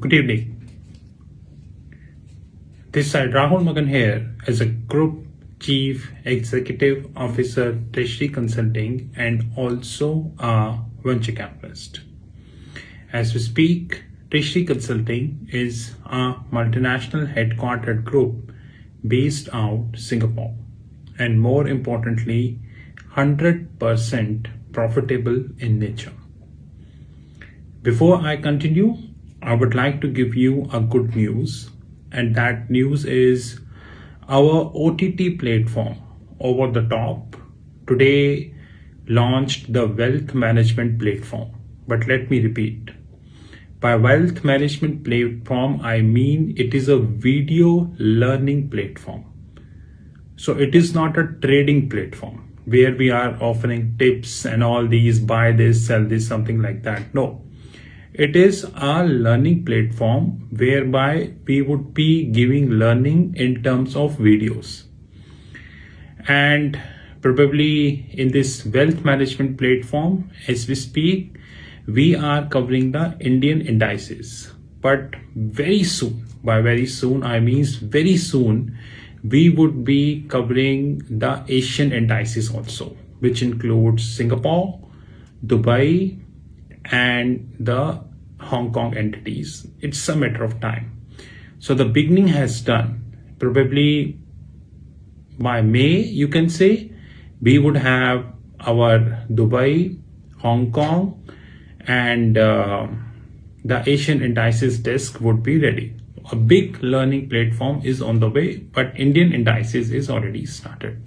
Good evening. This side Rahul Magan here as a Group Chief Executive Officer, Treasury Consulting, and also a venture capitalist. As we speak, Treasury Consulting is a multinational headquartered group based out Singapore, and more importantly, 100% profitable in nature. Before I continue, I would like to give you a good news, and that news is our OTT platform Over the Top today launched the wealth management platform. But let me repeat. By wealth management platform, I mean it is a video learning platform. So it is not a trading platform where we are offering tips and all these, buy this, sell this, something like that. No. It is a learning platform whereby we would be giving learning in terms of videos. And probably in this wealth management platform, as we speak, we are covering the Indian indices. But very soon, by very soon, I mean very soon, we would be covering the Asian indices also, which includes Singapore, Dubai, and the Hong Kong entities. It's a matter of time. So the beginning has done. Probably by May, you can say, we would have our Dubai, Hong Kong, and the Asian indices desk would be ready. A big learning platform is on the way, but Indian indices is already started.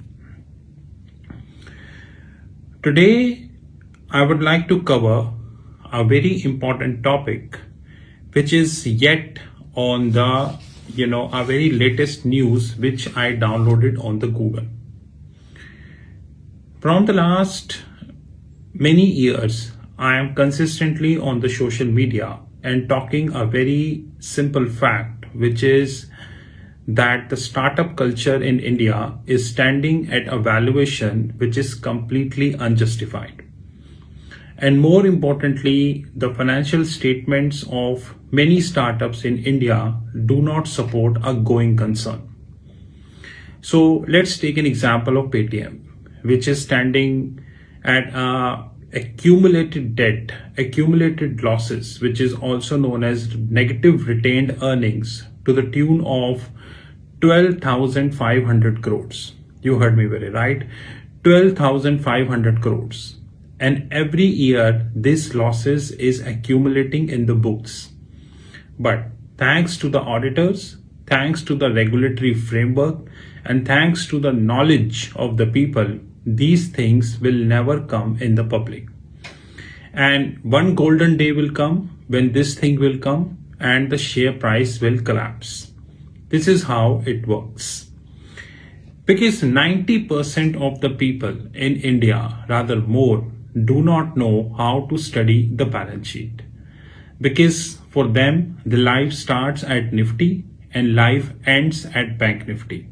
Today, I would like to cover a very important topic, which is yet on the, a very latest news, which I downloaded on the Google. From the last many years, I am consistently on the social media and talking a very simple fact, which is that the startup culture in India is standing at a valuation which is completely unjustified. And more importantly, the financial statements of many startups in India do not support a going concern. So let's take an example of Paytm, which is standing at accumulated debt, accumulated losses, which is also known as negative retained earnings, to the tune of 12,500 crores. You heard me very right. 12,500 crores. And every year, this losses is accumulating in the books. But thanks to the auditors, thanks to the regulatory framework, and thanks to the knowledge of the people, these things will never come in the public. And one golden day will come when this thing will come and the share price will collapse. This is how it works. Because 90% of the people in India, rather more, do not know how to study the balance sheet. Because for them, the life starts at Nifty and life ends at Bank Nifty.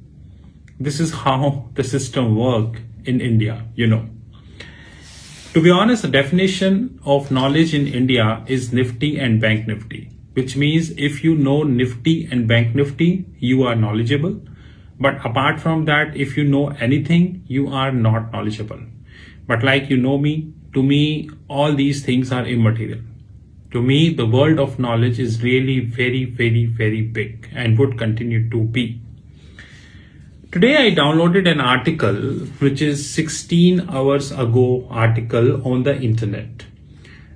This is how the system works in India, To be honest, the definition of knowledge in India is Nifty and Bank Nifty, which means if you know Nifty and Bank Nifty, you are knowledgeable. But apart from that, if you know anything, you are not knowledgeable. But like me, to me, all these things are immaterial. To me, the world of knowledge is really very, very, very big and would continue to be. Today, I downloaded an article, which is 16 hours ago article on the internet.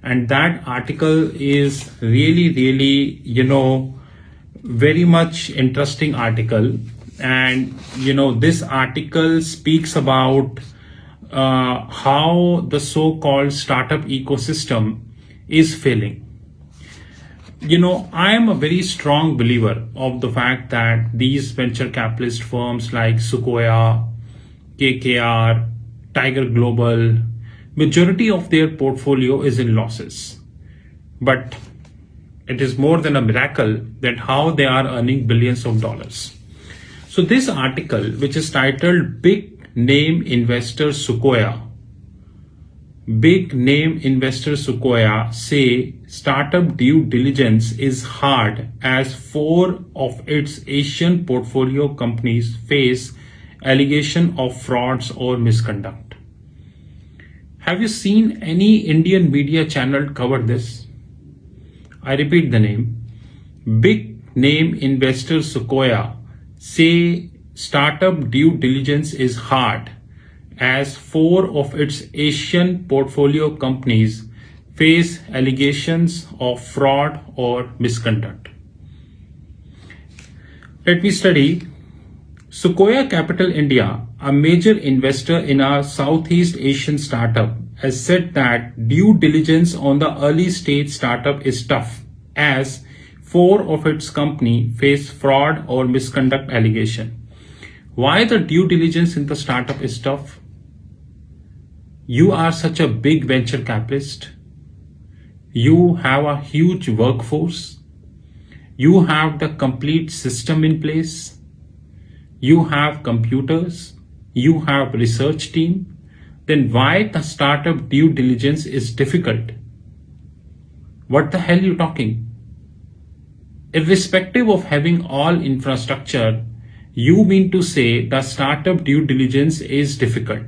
And that article is really, really, very much interesting article. And, this article speaks about how the so-called startup ecosystem is failing. I am a very strong believer of the fact that these venture capitalist firms like Sequoia, KKR, Tiger Global, majority of their portfolio is in losses. But it is more than a miracle that how they are earning billions of dollars. So this article, which is titled Big Name Investor Sequoia, Big name investor Sequoia say startup due diligence is hard as 4 of its Asian portfolio companies face allegation of frauds or misconduct. Have you seen any Indian media channel cover this? I repeat the name. Big name investor Sequoia say startup due diligence is hard as 4 of its Asian portfolio companies face allegations of fraud or misconduct. Let me study. Sequoia Capital India, a major investor in a Southeast Asian startup, has said that due diligence on the early stage startup is tough as 4 of its company face fraud or misconduct allegation. Why the due diligence in the startup is tough? You are such a big venture capitalist. You have a huge workforce. You have the complete system in place. You have computers. You have research team. Then why the startup due diligence is difficult? What the hell are you talking? Irrespective of having all infrastructure, you mean to say the startup due diligence is difficult.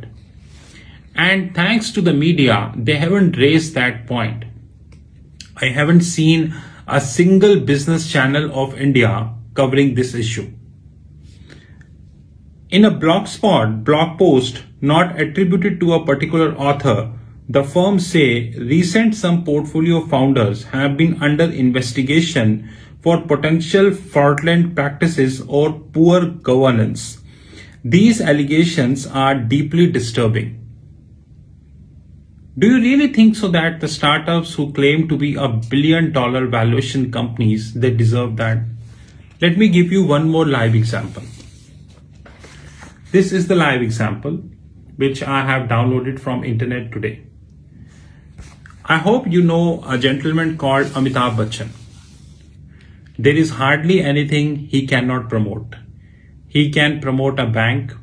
And thanks to the media, they haven't raised that point. I haven't seen a single business channel of India covering this issue. In a blogspot blog post not attributed to a particular author, the firm say recent some portfolio founders have been under investigation for potential fraudulent practices or poor governance. These allegations are deeply disturbing. Do you really think so that the startups who claim to be $1 billion valuation companies, they deserve that? Let me give you one more live example. This is the live example which I have downloaded from internet today. I hope you know a gentleman called Amitabh Bachchan. There is hardly anything he cannot promote. He can promote a bank.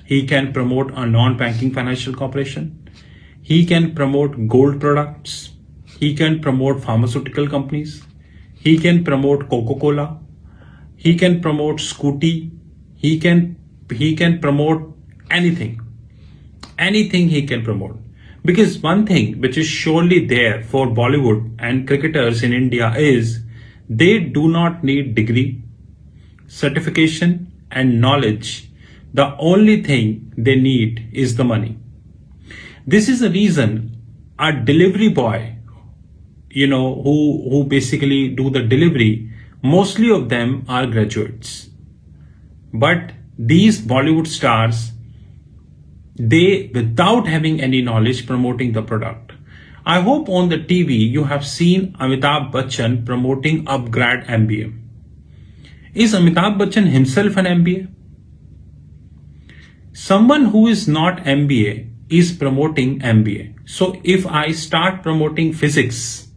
He can promote a non-banking financial corporation. He can promote gold products. He can promote pharmaceutical companies. He can promote Coca-Cola. He can promote Scooty. He can promote anything. Anything he can promote. Because one thing which is surely there for Bollywood and cricketers in India is they do not need degree, certification and knowledge. The only thing they need is the money. This is the reason a delivery boy, who basically do the delivery, mostly of them are graduates. But these Bollywood stars, they, without having any knowledge, promoting the product. I hope on the TV you have seen Amitabh Bachchan promoting Upgrad MBA. Is Amitabh Bachchan himself an MBA? Someone who is not MBA is promoting MBA. So if I start promoting physics,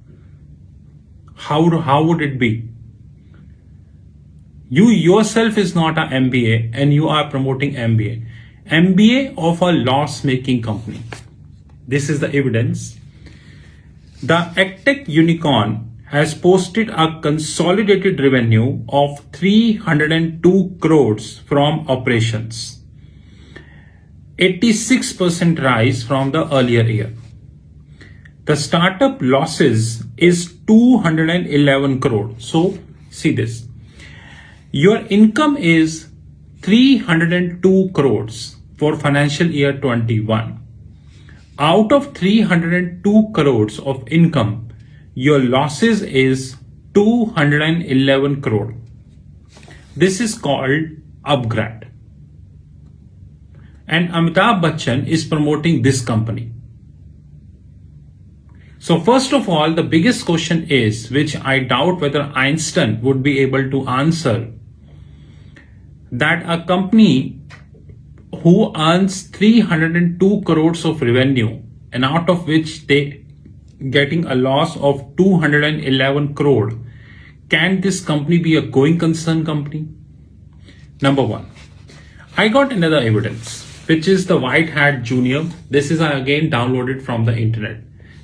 how would it be? You yourself is not an MBA and you are promoting MBA. MBA of a loss-making company. This is the evidence. The EdTech unicorn has posted a consolidated revenue of 302 crores from operations. 86% rise from the earlier year. The startup losses is 211 crore. So see this. Your income is 302 crores for financial year 21. Out of 302 crores of income, your losses is 211 crore. This is called Upgrad. And Amitabh Bachchan is promoting this company. So first of all, the biggest question is, which I doubt whether Einstein would be able to answer, that a company who earns 302 crores of revenue and out of which they getting a loss of 211 crore, can this company be a going concern company? Number one, I got another evidence. which is the White Hat Junior. This is again downloaded from the internet.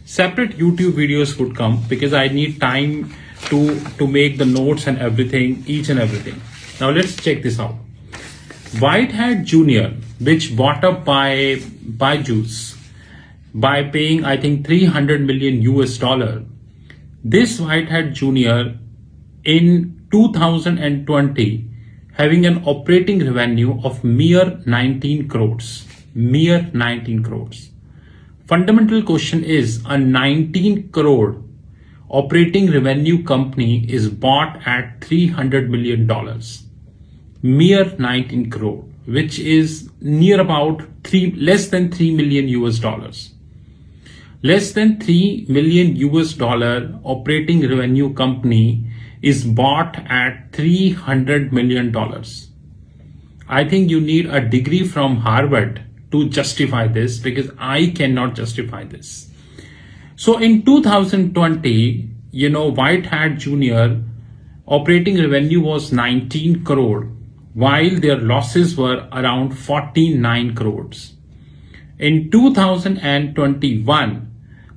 Separate YouTube videos would come because I need time to make the notes and everything, each and everything. Now let's check this out. White Hat Junior, which bought up by Juice by paying I think 300 million US dollar. This White Hat Junior in 2020 having an operating revenue of mere 19 crores. Mere 19 crores. Fundamental question is, a 19 crore operating revenue company is bought at $300 million. Mere 19 crore, which is near about less than 3 million US dollars. Less than 3 million US dollar operating revenue company is bought at $300 million. I think you need a degree from Harvard to justify this, because I cannot justify this. So in 2020, White Hat Junior operating revenue was 19 crore, while their losses were around 49 crores. In 2021,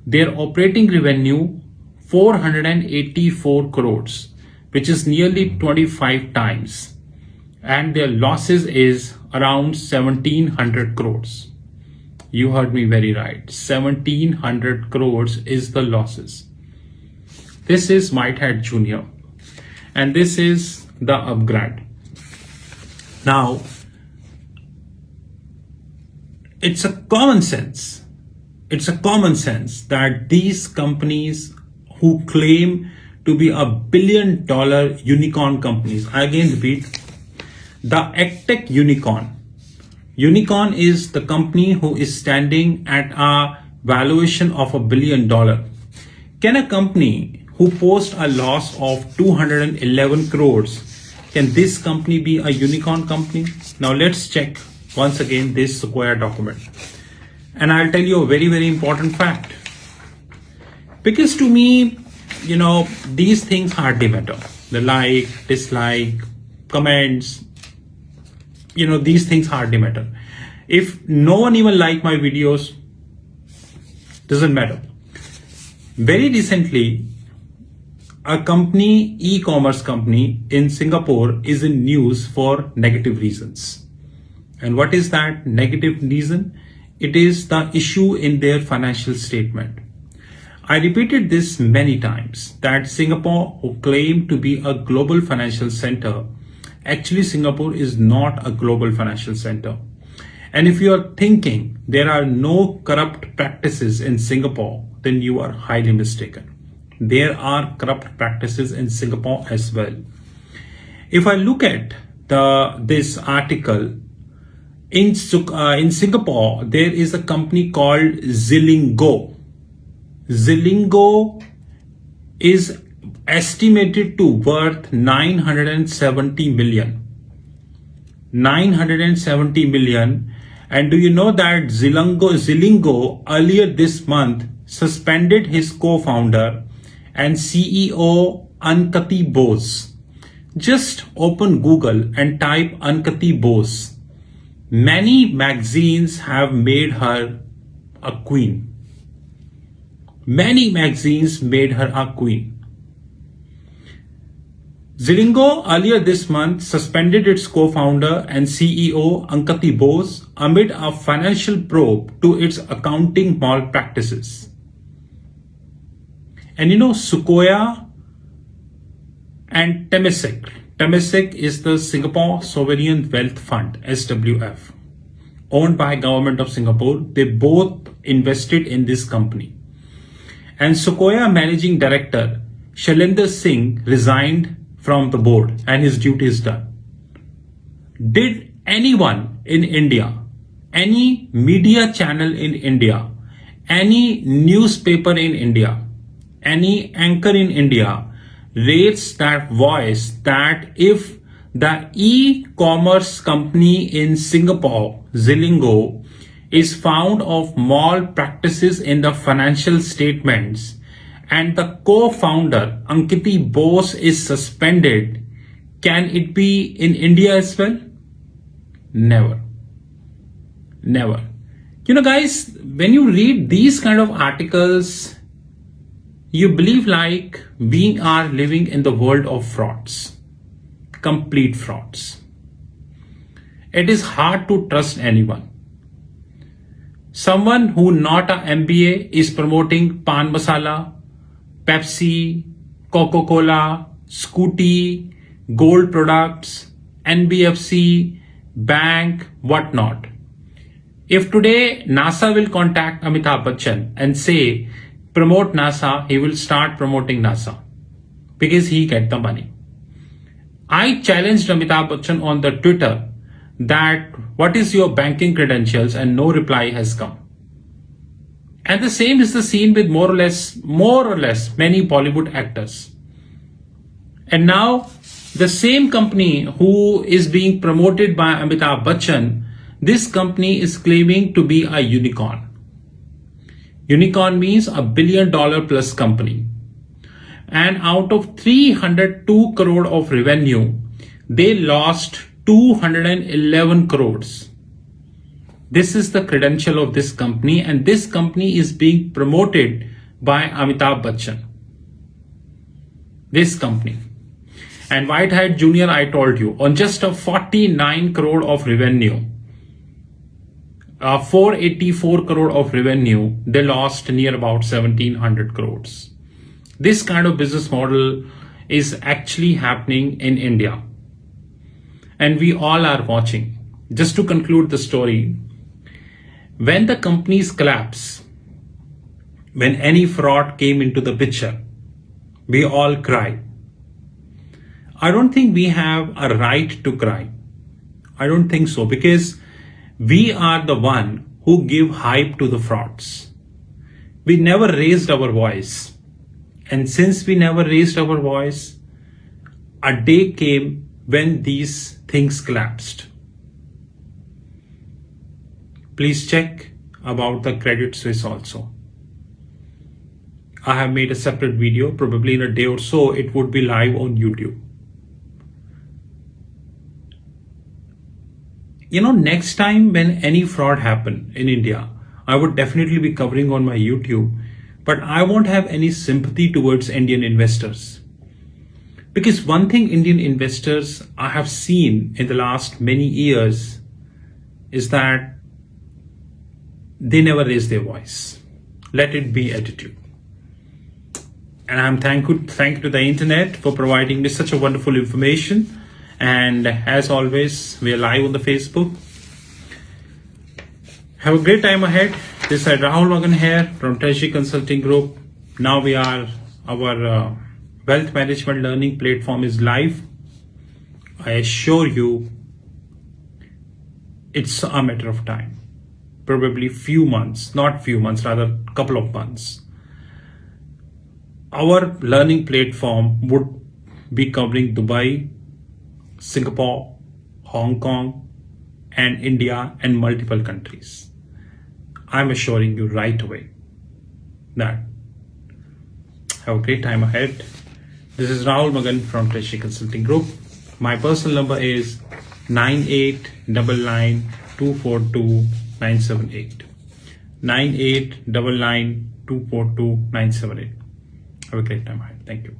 their operating revenue 484 crores, which is nearly 25 times. And their losses is around 1700 crores. You heard me very right. 1700 crores is the losses. This is White Hat Junior. And this is the upgrade. Now, it's a common sense. It's a common sense that these companies who claim to be $1 billion unicorn companies, I again repeat, the EdTech unicorn. Unicorn is the company who is standing at a valuation of $1 billion. Can a company who posts a loss of 211 crores, can this company be a unicorn company? Now let's check once again this Sequoia document. And I'll tell you a very, very important fact. Because to me, these things hardly matter. The like, dislike, comments, these things hardly matter. If no one even like my videos, doesn't matter. Very recently, a company, e-commerce company in Singapore is in news for negative reasons. And what is that negative reason? It is the issue in their financial statement. I repeated this many times that Singapore, who claim to be a global financial center, actually Singapore is not a global financial center. And if you are thinking there are no corrupt practices in Singapore, then you are highly mistaken. There are corrupt practices in Singapore as well. If I look at this article, in Singapore, there is a company called Zilingo. Zilingo is estimated to worth 970 million. 970 million. And do you know that Zilingo earlier this month suspended his co-founder and CEO Ankati Bose? Just open Google and type Ankati Bose. Many magazines have made her a queen. Many magazines made her a queen. Zilingo earlier this month suspended its co-founder and CEO Ankati Bose amid a financial probe to its accounting malpractices. And Sequoia and Temasek. Temasek is the Singapore Sovereign Wealth Fund, SWF, owned by Government of Singapore. They both invested in this company. And Sequoia Managing Director Shailendra Singh resigned from the board and his duty is done. Did anyone in India, any media channel in India, any newspaper in India, any anchor in India rates that voice that if the e-commerce company in Singapore, Zilingo, is found of malpractices in the financial statements and the co-founder Ankati Bose is suspended, can it be in India as well? Never. Never. Guys, when you read these kind of articles, you believe like we are living in the world of frauds, complete frauds. It is hard to trust anyone. Someone who not a MBA is promoting pan masala, Pepsi, Coca-Cola, Scooty, gold products, NBFC, bank, whatnot. If today NASA will contact Amitabh Bachchan and say, promote NASA, he will start promoting NASA because he get the money. I challenged Amitabh Bachchan on the Twitter that what is your banking credentials, and no reply has come. And the same is the scene with more or less many Bollywood actors. And now the same company who is being promoted by Amitabh Bachchan, this company is claiming to be a unicorn. Unicorn means $1 billion plus company. And out of 302 crore of revenue, they lost 211 crores. This is the credential of this company, and this company is being promoted by Amitabh Bachchan. This company. And White Hat Jr., I told you, on just a 49 crore of revenue, 484 crore of revenue, they lost near about 1700 crores. This kind of business model is actually happening in India. And we all are watching. Just to conclude the story, when the companies collapse, when any fraud came into the picture, we all cry. I don't think we have a right to cry. I don't think so, because we are the one who give hype to the frauds. We never raised our voice. And since we never raised our voice, a day came when these things collapsed. Please check about the Credit Suisse also. I have made a separate video, probably in a day or so, it would be live on YouTube. Next time when any fraud happen in India, I would definitely be covering on my YouTube, but I won't have any sympathy towards Indian investors. Because one thing Indian investors I have seen in the last many years is that they never raise their voice. Let it be attitude. And I'm thankful to the internet for providing me such a wonderful information. And as always, we are live on the Facebook. Have a great time ahead. This is Rahul Magan here from Treasury Consulting Group. Now our wealth management learning platform is live. I assure you, it's a matter of time. Probably rather couple of months. Our learning platform would be covering Dubai, Singapore, Hong Kong, and India, and multiple countries. I'm assuring you right away that. Have a great time ahead. This is Rahul Magan from Treasury Consulting Group. My personal number is 9899242978. 9899242978. Have a great time ahead. Thank you.